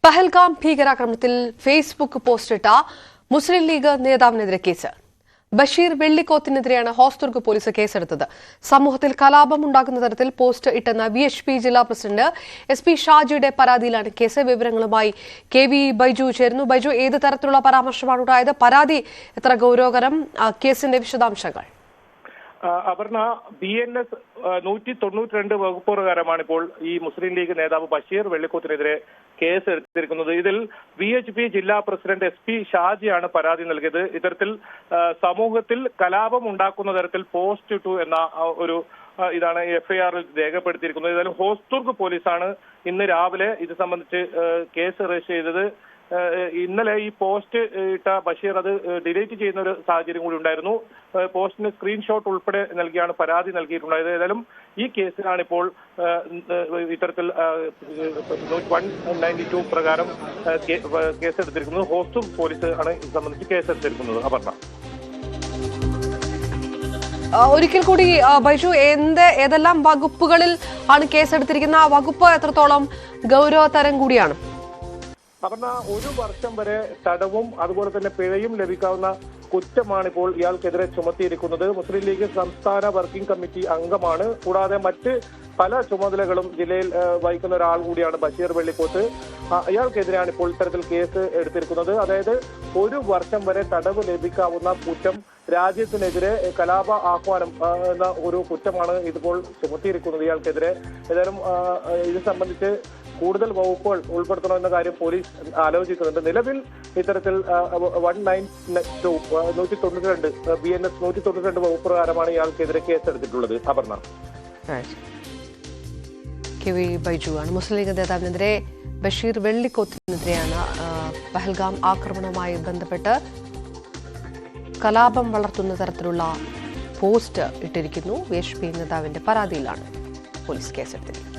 പഹൽഗാം ഭീകരാക്രമണത്തിൽ ഫേസ്ബുക്ക് പോസ്റ്റിട്ട മുസ്ലിം ലീഗ് നേതാവിനെതിരെ കേസ്. ബഷീർ വെള്ളിക്കോത്തിനെതിരെയാണ് ഹോസ്ദുർഗ് പോലീസ് കേസെടുത്തത്. സമൂഹത്തിൽ കലാപം ഉണ്ടാക്കുന്ന തരത്തിൽ പോസ്റ്റ് ഇട്ടെന്ന VHP ജില്ലാ പ്രസിഡന്റ് SP ഷാജിയുടെ പരാതിയിലാണ് കേസ്. വിവരങ്ങളുമായി KV ബൈജു ചേരുന്നു. ബൈജു, ഏത് തരത്തിലുള്ള പരാമർശമാണ് ഉണ്ടായത്? പരാതി എത്ര ഗൗരവകരം? കേസിന്റെ വിശദാംശങ്ങൾ. അപർണ, BNS 192 വകുപ്പ് പ്രകാരമാണ് ഇപ്പോൾ ഈ മുസ്ലിം ലീഗ് നേതാവ് ബഷീർ വെള്ളിക്കോത്തിനെതിരെ കേസ് എടുത്തിരിക്കുന്നത്. ഇതിൽ VHP ജില്ലാ പ്രസിഡന്റ് SP ഷാജിയാണ് പരാതി നൽകിയത്. ഇത്തരത്തിൽ സമൂഹത്തിൽ കലാപം ഉണ്ടാക്കുന്ന തരത്തിൽ പോസ്റ്റ് ഇട്ടു എന്ന ഒരു ഇതാണ് FIR-ൽ രേഖപ്പെടുത്തിയിരിക്കുന്നത്. ഏതായാലും ഹോസ്ദുർഗ് പോലീസാണ് ഇന്ന് രാവിലെ ഇത് സംബന്ധിച്ച് കേസ് രജിസ്റ്റർ ചെയ്തത്. ഇന്നലെ ഈ പോസ്റ്റ് ഇട്ട ബഷീർ അത് ഡിലീറ്റ് ചെയ്യുന്ന ഒരു സാഹചര്യം കൂടി ഉണ്ടായിരുന്നു. പോസ്റ്റിന് സ്ക്രീൻഷോട്ട് ഉൾപ്പെടെ നൽകിയാണ് പരാതി നൽകിയിട്ടുണ്ടായത്. ഏതായാലും ഈ കേസിലാണ് ഇപ്പോൾ ഇത്തരത്തിൽ 192 പ്രകാരം കേസെടുത്തിരിക്കുന്നത്. ഹോസ്ദുർഗ് പോലീസ് ആണ് ഇത് സംബന്ധിച്ച് കേസെടുത്തിരിക്കുന്നത്. അപർണ, ഒരിക്കൽ കൂടി ബൈജു, ഏതെല്ലാം വകുപ്പുകളിൽ ആണ് കേസെടുത്തിരിക്കുന്നത്? ആ വകുപ്പ് എത്രത്തോളം ഗൗരവതരം കൂടിയാണ്? അപർണ, 1 വർഷം വരെ തടവും അതുപോലെ തന്നെ പിഴയും ലഭിക്കാവുന്ന കുറ്റമാണ് ഇപ്പോൾ ഇയാൾക്കെതിരെ ചുമത്തിയിരിക്കുന്നത്. മുസ്ലിം ലീഗ് സംസ്ഥാന വർക്കിംഗ് കമ്മിറ്റി അംഗമാണ്. കൂടാതെ മറ്റ് പല ചുമതലകളും ജില്ലയിൽ വഹിക്കുന്ന ഒരാൾ കൂടിയാണ് ബഷീർ വെള്ളിക്കോത്ത്. ഇയാൾക്കെതിരെയാണ് ഇപ്പോൾ ഇത്തരത്തിൽ കേസ് എടുത്തിരിക്കുന്നത്. അതായത് 1 വർഷം വരെ തടവ് ലഭിക്കാവുന്ന കുറ്റം, രാജ്യത്തിനെതിരെ കലാപ ആഹ്വാനം എന്ന ഒരു കുറ്റമാണ് ഇതിപ്പോൾ ചുമത്തിയിരിക്കുന്നത് ഇയാൾക്കെതിരെ. ഏതായാലും ഇത് സംബന്ധിച്ച് കൂടുതൽ വകുപ്പുകൾ ഉൾപ്പെടുത്തണമെന്ന കാര്യം പോലീസ് ആലോചിക്കുന്നുണ്ട്. നിലവിൽ ഇത്തരത്തിൽ 192 BNS 192 വകുപ്പ് പ്രകാരമാണ് ഇയാൾക്കെതിരെ കേസെടുത്തിട്ടുള്ളത്. അപർണ, KV ബൈജു ആണ്. മുസ്ലിം ലീഗ് നേതാവിനെതിരെ ബഷീർ വെള്ളിക്കോത്തിനെതിരെയാണ് പഹൽഗാം ആക്രമണവുമായി ബന്ധപ്പെട്ട് കലാപം വളർത്തുന്ന തരത്തിലുള്ള പോസ്റ്റ് ഇട്ടിരിക്കുന്നു. VHP നേതാവിന്റെ പരാതിയിലാണ് പോലീസ് കേസെടുത്തിരിക്കുന്നത്.